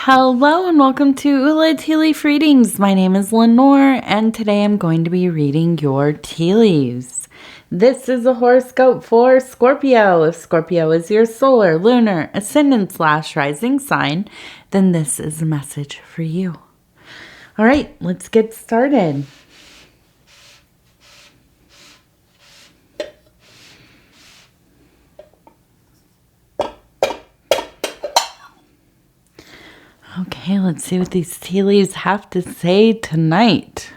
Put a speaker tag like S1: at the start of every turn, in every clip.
S1: Hello and welcome to Ula Tea Leaf Readings. My name is Lenor and today I'm going to be reading your tea leaves. This is a horoscope for Scorpio. If Scorpio is your solar, lunar, ascendant / rising sign, then this is a message for you. All right, let's get started. Okay, let's see what these tea leaves have to say tonight.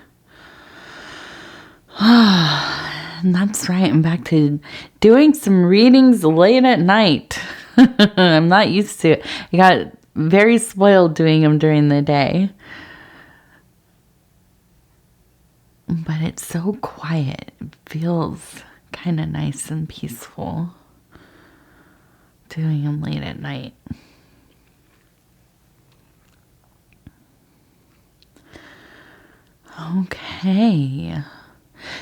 S1: And that's right, I'm back to doing some readings late at night. I'm not used to it. I got very spoiled doing them during the day. But it's so quiet. It feels kind of nice and peaceful doing them late at night. Okay,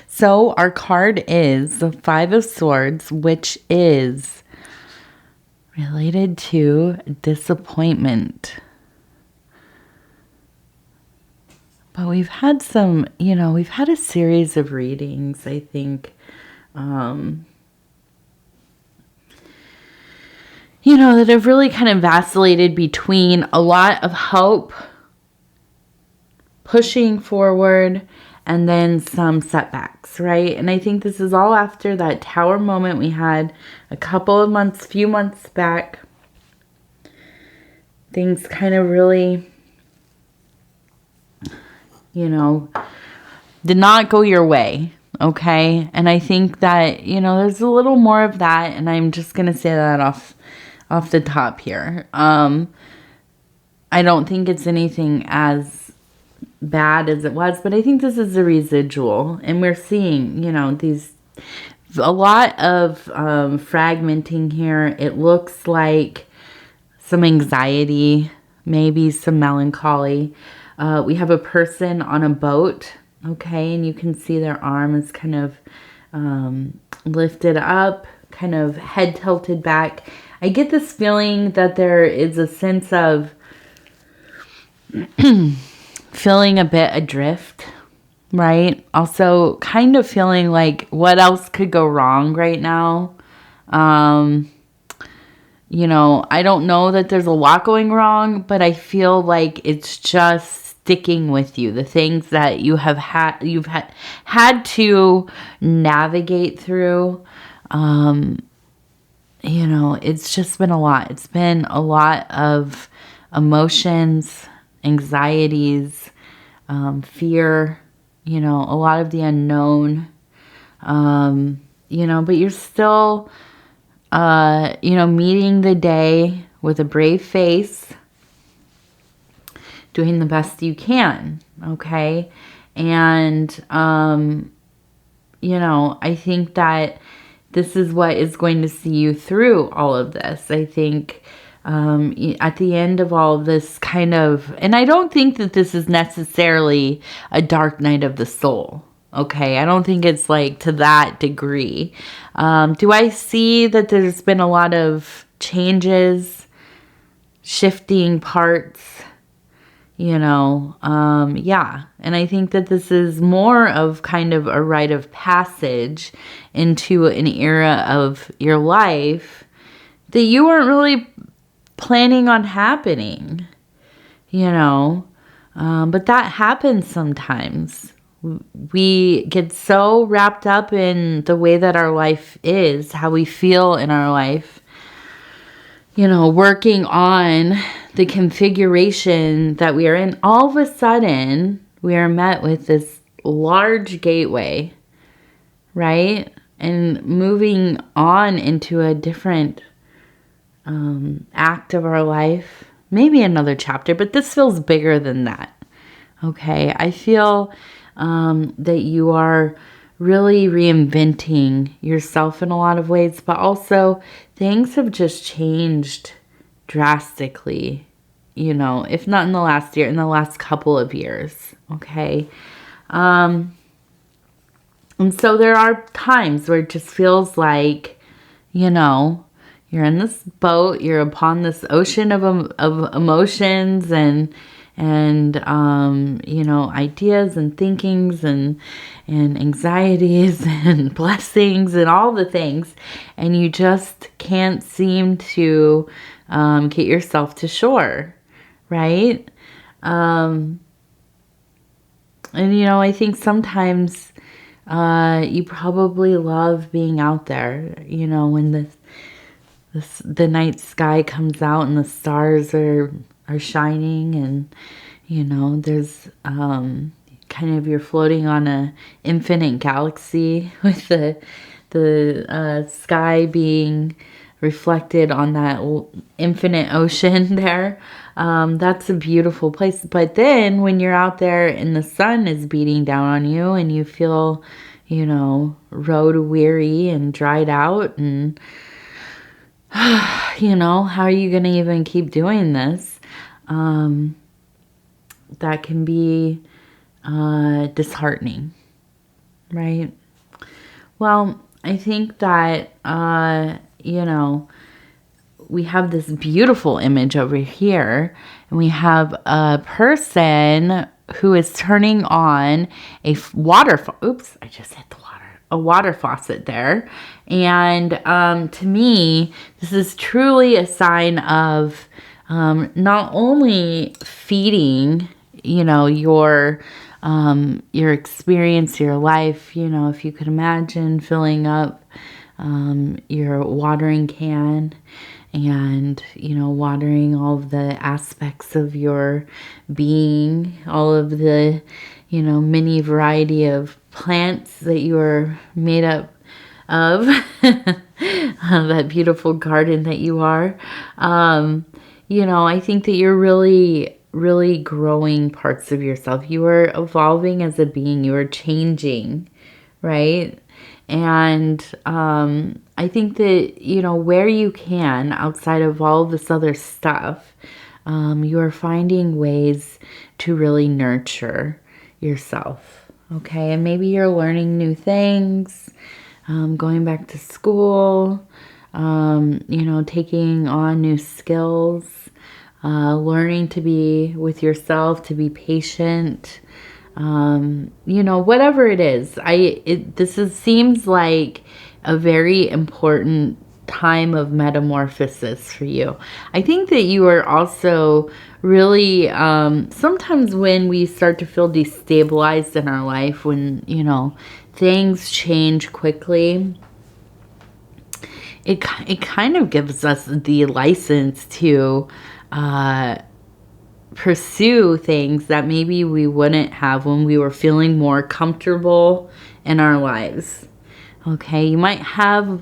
S1: so our card is the Five of Swords, which is related to disappointment. But we've had some, we've had a series of readings, I think, that have really kind of vacillated between a lot of hope, pushing forward, and then some setbacks, right? And I think this is all after that tower moment we had a few months back. Things kind of really, did not go your way, okay? And I think that, there's a little more of that, and I'm just going to say that off the top here. I don't think it's anything as bad as it was, but I think this is a residual, and we're seeing a lot of fragmenting here. It looks like some anxiety, maybe some melancholy. We have a person on a boat, okay, and you can see their arm is kind of lifted up, kind of head tilted back. I get this feeling that there is a sense of feeling a bit adrift, right? Also kind of feeling like what else could go wrong right now. I don't know that there's a lot going wrong, but I feel like it's just sticking with you. The things that you've had to navigate through. It's just been a lot. It's been a lot of emotions, anxieties, fear, a lot of the unknown, but you're still, meeting the day with a brave face, doing the best you can. Okay. And, I think that this is what is going to see you through all of this. I think, at the end of all of this kind of, and I don't think that this is necessarily a dark night of the soul. Okay. I don't think it's like to that degree. Do I see that there's been a lot of changes, shifting parts, yeah. And I think that this is more of kind of a rite of passage into an era of your life that you weren't really planning on happening, but that happens sometimes. We get so wrapped up in the way that our life is, how we feel in our life, working on the configuration that we are in. All of a sudden, we are met with this large gateway, right? And moving on into a different act of our life, maybe another chapter, but this feels bigger than that. Okay, I feel that you are really reinventing yourself in a lot of ways, but also things have just changed drastically, if not in the last year, in the last couple of years. Okay. And so there are times where it just feels like, You're in this boat. You're upon this ocean of emotions and you know, ideas and thinkings and anxieties and blessings and all the things, and you just can't seem to get yourself to shore, right? And you know, I think sometimes you probably love being out there, you know, when the night sky comes out and the stars are shining, and you know, there's kind of, you're floating on a infinite galaxy with the sky being reflected on that infinite ocean there. That's a beautiful place. But then when you're out there and the sun is beating down on you and you feel, you know, road weary and dried out, and you know, how are you going to even keep doing this? That can be disheartening, right? Well, I think that, you know, we have this beautiful image over here, and we have a person who is turning on a water, oops, I just hit the water, a water faucet there. And to me, this is truly a sign of not only feeding, you know, your experience, your life. You know, if you could imagine filling up your watering can and, you know, watering all of the aspects of your being, all of the, you know, many variety of plants that you are made up of, that beautiful garden that you are. You know, I think that you're really growing parts of yourself. You are evolving as a being. You are changing, right? And I think that, you know, where you can, outside of all this other stuff, you are finding ways to really nurture yourself, okay? And maybe you're learning new things, going back to school, you know, taking on new skills, learning to be with yourself, to be patient, you know, whatever it is. Seems like a very important time of metamorphosis for you. I think that you are also really, sometimes when we start to feel destabilized in our life, when, you know, things change quickly, it kind of gives us the license to pursue things that maybe we wouldn't have when we were feeling more comfortable in our lives. Okay, you might have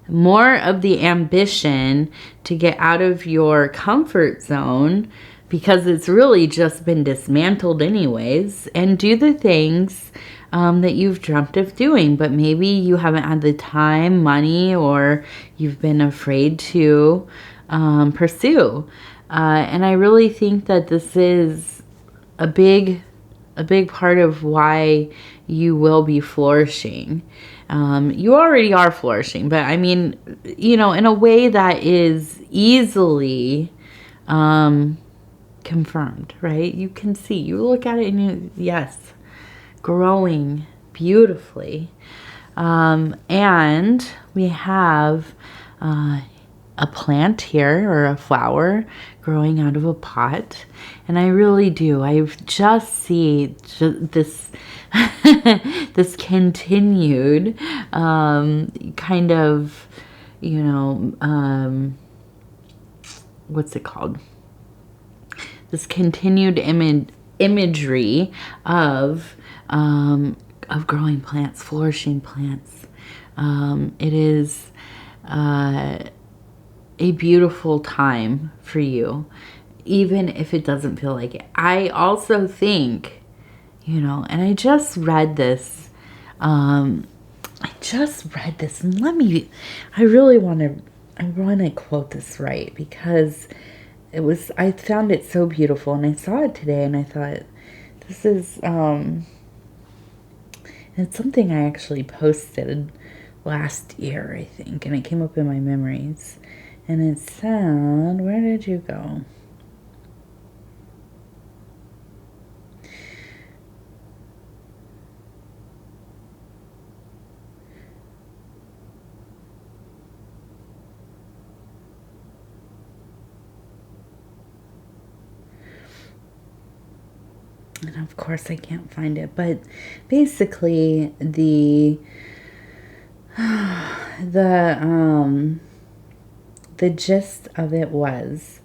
S1: more of the ambition to get out of your comfort zone because it's really just been dismantled anyways, and do the things that you've dreamt of doing, but maybe you haven't had the time, money, or you've been afraid to pursue. And I really think that this is a big part of why you will be flourishing. You already are flourishing, but I mean, you know, in a way that is easily confirmed, right? You can see, you look at it and yes, growing beautifully. And we have a plant here, or a flower growing out of a pot, and I really do, I just see this this continued kind of, you know, what's it called, this continued imagery of growing plants, flourishing plants. It is a beautiful time for you, even if it doesn't feel like it. I also think, you know, and I just read this, and I really want to quote this right, because I found it so beautiful, and I saw it today, and I thought, this is, it's something I actually posted last year, I think, and it came up in my memories. And it said, where did you go? And of course I can't find it, but basically the the gist of it was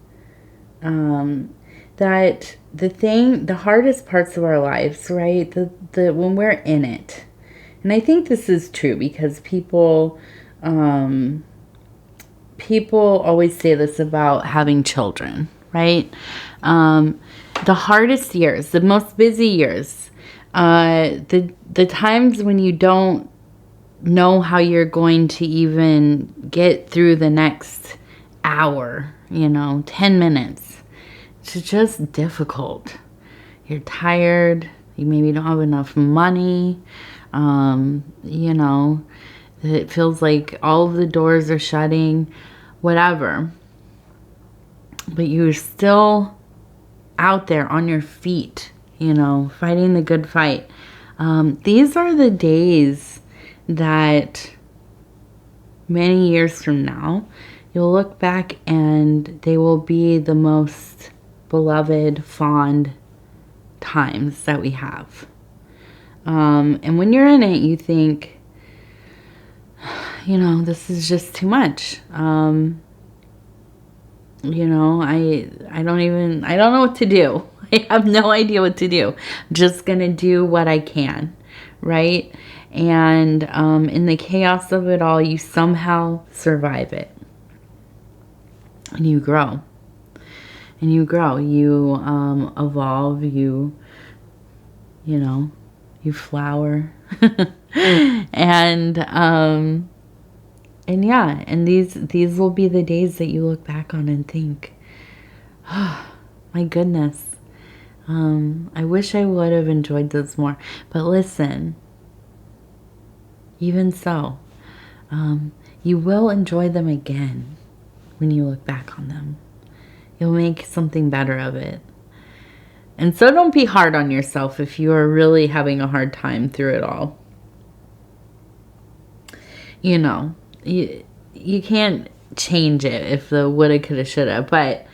S1: that the hardest parts of our lives, right? The when we're in it, and I think this is true because people always say this about having children, right? The hardest years, the most busy years, the times when you don't know how you're going to even get through the next hour, 10 minutes. It's just difficult. You're tired. You maybe don't have enough money. It feels like all of the doors are shutting, whatever. But you're still out there on your feet, fighting the good fight. These are the days that many years from now, you'll look back and they will be the most beloved, fond times that we have. And when you're in it, you think, this is just too much. I don't know what to do. I have no idea what to do. I'm just going to do what I can, right? And in the chaos of it all, you somehow survive it. And you grow. And you grow. You evolve. You flower. And yeah, and these will be the days that you look back on and think, oh, my goodness. I wish I would have enjoyed those more. But listen, even so, you will enjoy them again when you look back on them. You'll make something better of it. And so don't be hard on yourself if you are really having a hard time through it all. You can't change it if the woulda, coulda, shoulda. But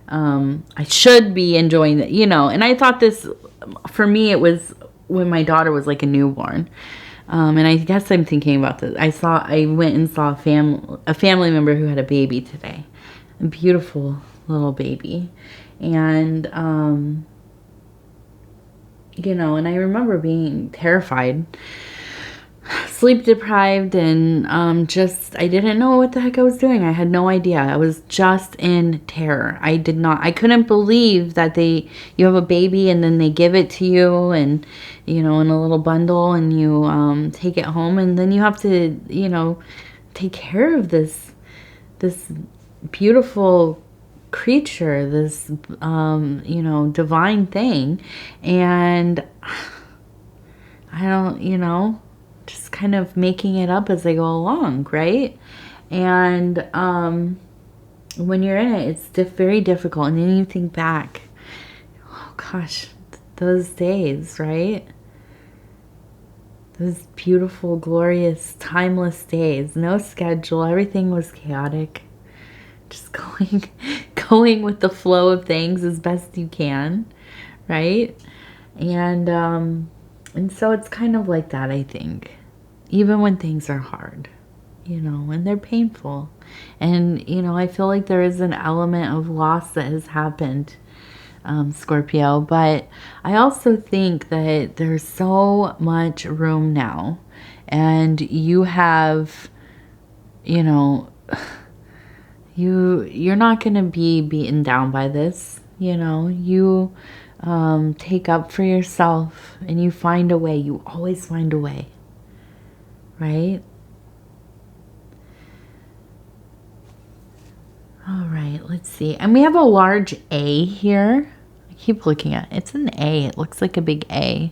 S1: I should be enjoying it, and I thought this, for me, it was when my daughter was like a newborn. And I guess I'm thinking about this. I went and saw a family member who had a baby today. A beautiful little baby. And, and I remember being terrified, sleep deprived, and I didn't know what the heck I was doing. I had no idea. I was just in terror. I couldn't believe that you have a baby and then they give it to you and, in a little bundle, and you take it home, and then you have to, take care of this beautiful creature, this, divine thing. And I don't, just kind of making it up as I go along, right? And when you're in it, it's very difficult. And then you think back, oh gosh, those days, right? Those beautiful, glorious, timeless days. No schedule. Everything was chaotic. Just going with the flow of things as best you can, right? And so it's kind of like that, I think. Even when things are hard, and they're painful. And, I feel like there is an element of loss that has happened, Scorpio. But I also think that there's so much room now. And you have, you're not going to be beaten down by this. You take up for yourself, and you find a way. You always find a way, right? All right, let's see. And we have a large A here. I keep looking at it. It's an A. It looks like a big A.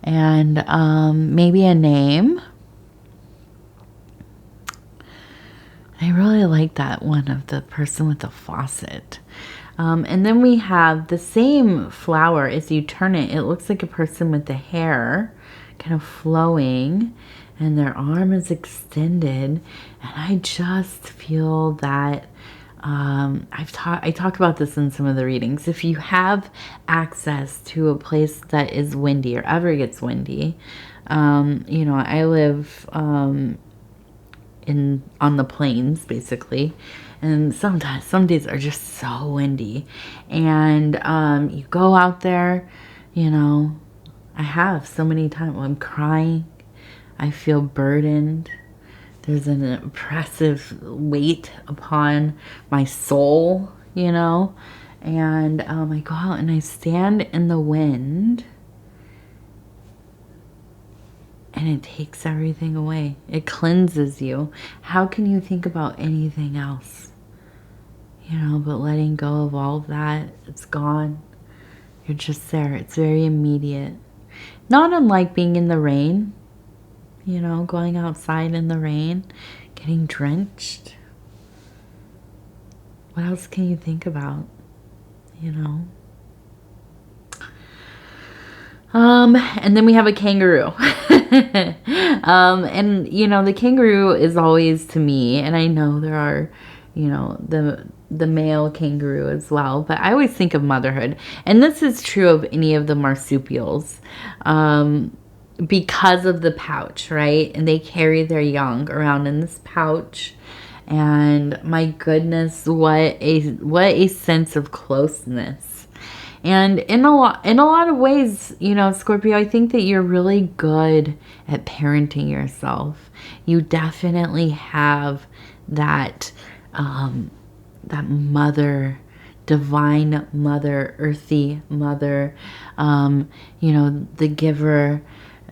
S1: And maybe a name. I really like that one of the person with the faucet. And then we have the same flower. As you turn it, it looks like a person with the hair kind of flowing and their arm is extended. And I just feel that I talk about this in some of the readings. If you have access to a place that is windy or ever gets windy, you know, I live on the plains basically, and sometimes some days are just so windy, and you go out there, you know, I have so many times I'm crying, I feel burdened, there's an oppressive weight upon my soul, you know, and I go out and I stand in the wind. And it takes everything away. It cleanses you. How can you think about anything else? You know, but letting go of all of that, it's gone. You're just there. It's very immediate. Not unlike being in the rain. You know, going outside in the rain, getting drenched. What else can you think about? You know? And then we have a kangaroo. And you know, the kangaroo is always to me, and I know there are, you know, the male kangaroo as well, but I always think of motherhood. And this is true of any of the marsupials. Because of the pouch, right? And they carry their young around in this pouch. And my goodness, what a sense of closeness. And in a lot of ways, you know, Scorpio, I think that you're really good at parenting yourself. You definitely have that that mother, divine mother, earthy mother, you know, the giver,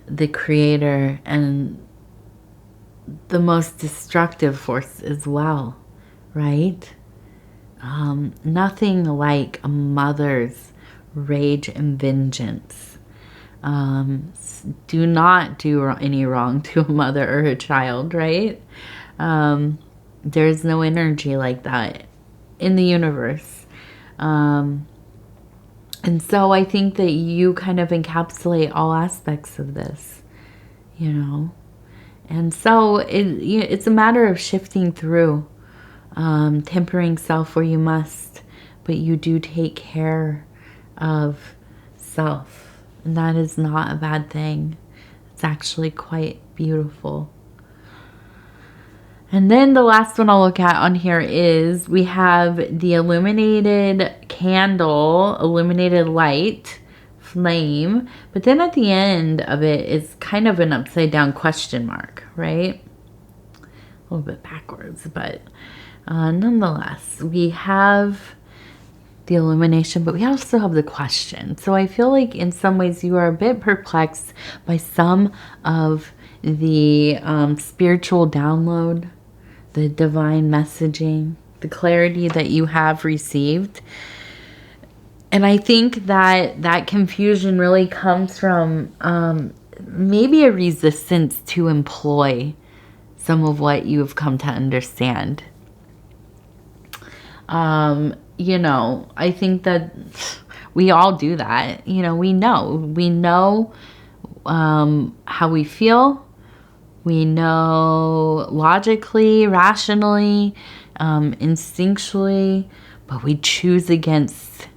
S1: the creator, and the most destructive force as well, right? Nothing like a mother's rage and vengeance. Do not do any wrong to a mother or a child, right? There's no energy like that in the universe. And so I think that you kind of encapsulate all aspects of this, you know? And so it's a matter of shifting through, tempering self where you must, but you do take care of self. And that is not a bad thing. It's actually quite beautiful. And then the last one I'll look at on here is we have the illuminated candle, illuminated light, flame. But then at the end of it is kind of an upside down question mark, right? A little bit backwards, but nonetheless, we have the illumination, but we also have the question. So I feel like in some ways you are a bit perplexed by some of the spiritual download, the divine messaging, the clarity that you have received. And I think that that confusion really comes from maybe a resistance to employ some of what you have come to understand. You know, I think that we all do that. You know, we know how we feel. We know logically, rationally, instinctually, but we choose against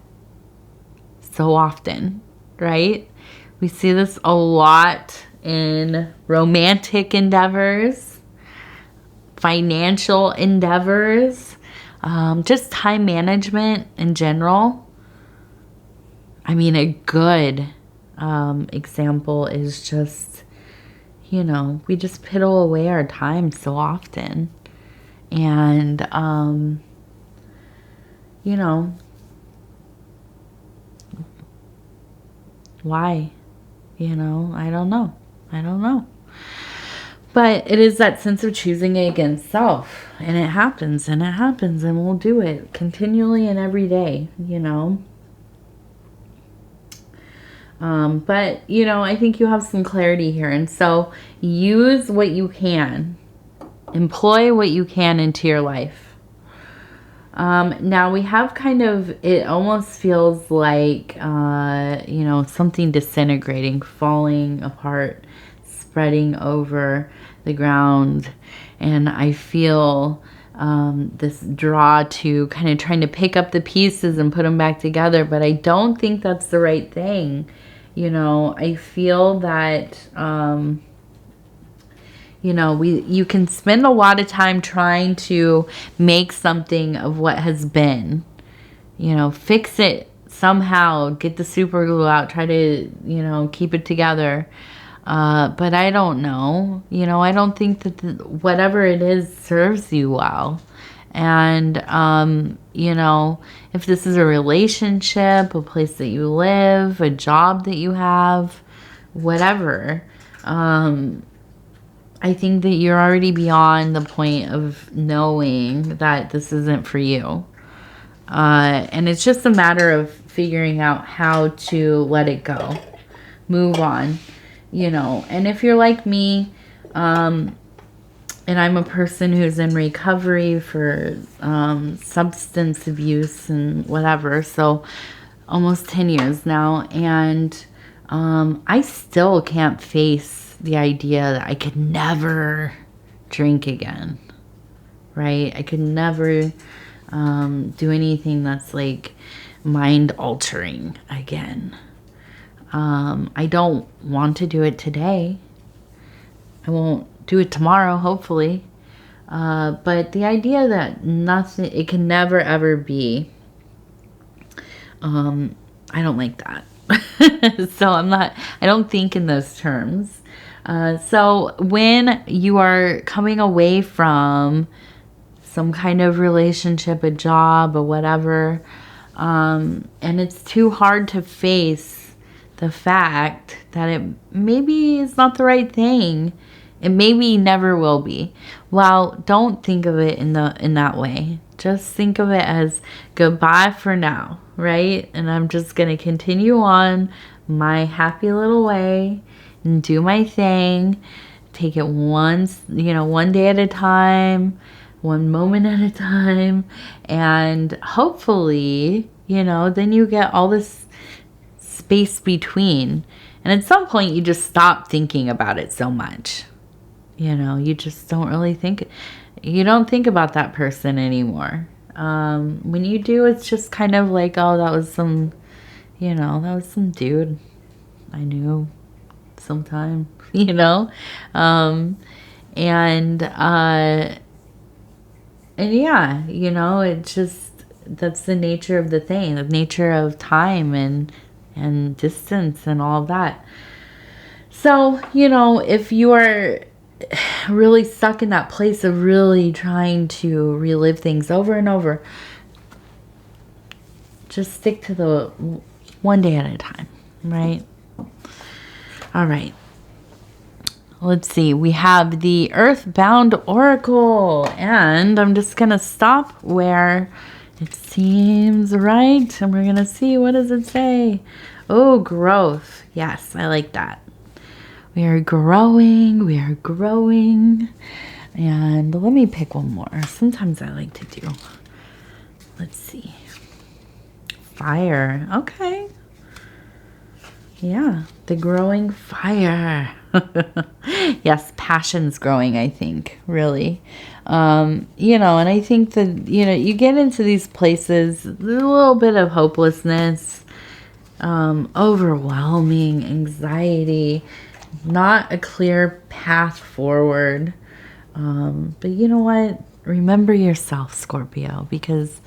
S1: so often, right? We see this a lot in romantic endeavors, financial endeavors, just time management in general. I mean, a good example is just, you know, we just piddle away our time so often. And, you know, why? You know, I don't know. But it is that sense of choosing against self. And it happens, and we'll do it continually and every day, you know. But, you know, I think you have some clarity here. And so use what you can employ what you can into your life. Now we have kind of, it almost feels like, you know, something disintegrating, falling apart, spreading over the ground. And I feel this draw to kind of trying to pick up the pieces and put them back together. But I don't think that's the right thing. You know, I feel that, you know, you can spend a lot of time trying to make something of what has been. You know, fix it somehow, get the super glue out, try to, you know, keep it together. But I don't know. You know, I don't think that whatever it is serves you well. And, you know, if this is a relationship, a place that you live, a job that you have, whatever, I think that you're already beyond the point of knowing that this isn't for you. And it's just a matter of figuring out how to let it go, move on, you know. And if you're like me, and I'm a person who's in recovery for substance abuse and whatever, so almost 10 years now, and I still can't face the idea that I could never drink again, right? I could never do anything that's like mind altering again. I don't want to do it today. I won't do it tomorrow, hopefully. But the idea that nothing, it can never ever be, I don't like that. So I don't think in those terms. So when you are coming away from some kind of relationship, a job, or whatever, and it's too hard to face the fact that it maybe is not the right thing, it maybe never will be. Well, don't think of it in that way. Just think of it as goodbye for now, right? And I'm just going to continue on my happy little way and do my thing. Take it one day at a time, one moment at a time. And hopefully, you know, then you get all this space between. And at some point, you just stop thinking about it so much. You know, you just don't really think, you don't think about that person anymore. When you do, it's just kind of like, oh, that was some dude I knew sometime, you know? And yeah, you know, it's just, that's the nature of the thing, the nature of time and distance and all of that. So, you know, if you are really stuck in that place of really trying to relive things over and over, just stick to the one day at a time, right? All right. Let's see. We have the Earthbound Oracle, and I'm just going to stop where it seems right, and we're going to see, what does it say? Oh, growth. Yes, I like that. We are growing. We are growing. And let me pick one more. Sometimes I like to do. Let's see. Fire. Okay. Yeah, the growing fire. Yes, passion's growing, I think, really. You know, and I think that, you know, you get into these places, there's a little bit of hopelessness, overwhelming anxiety, not a clear path forward. But you know what? Remember yourself, Scorpio, because,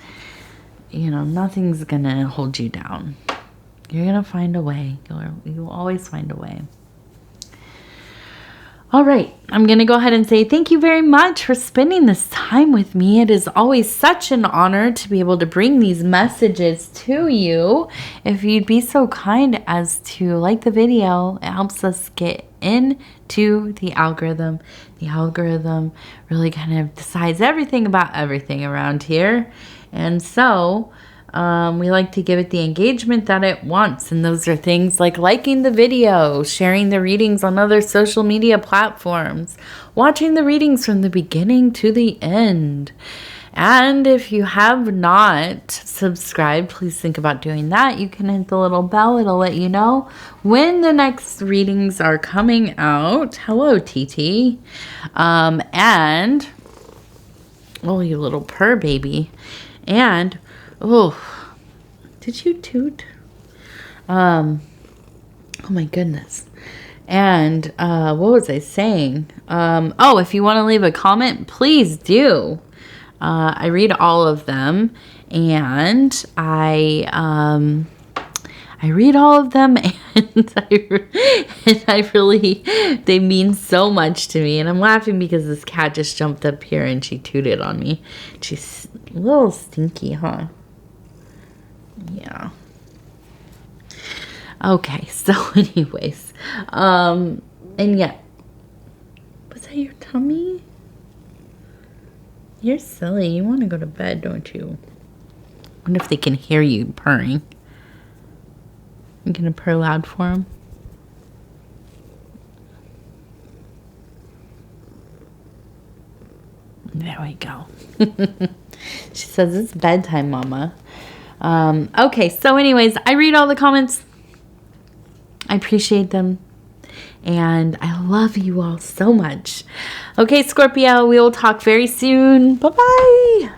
S1: you know, nothing's gonna hold you down. You're gonna find a way. You'll always find a way. All right, I'm going to go ahead and say thank you very much for spending this time with me. It is always such an honor to be able to bring these messages to you. If you'd be so kind as to like the video, it helps us get into the algorithm. The algorithm really kind of decides everything about everything around here. And so, we like to give it the engagement that it wants. And those are things like liking the video, sharing the readings on other social media platforms, watching the readings from the beginning to the end. And if you have not subscribed, please think about doing that. You can hit the little bell. It'll let you know when the next readings are coming out. Hello, TT. And, oh, you little purr baby. And, oh, did you toot? Oh my goodness. And, what was I saying? Oh, if you want to leave a comment, please do. I read all of them, and I read all of them, and I really, they mean so much to me. And I'm laughing because this cat just jumped up here and she tooted on me. She's a little stinky, huh? Yeah. Okay, so anyways, and yeah, was that your tummy? You're silly. You want to go to bed, don't you? I wonder if they can hear you purring. I'm going to purr loud for them. There we go. She says it's bedtime, Mama. Okay, so anyways, I read all the comments. I appreciate them. And I love you all so much. Okay, Scorpio, we will talk very soon. Bye-bye.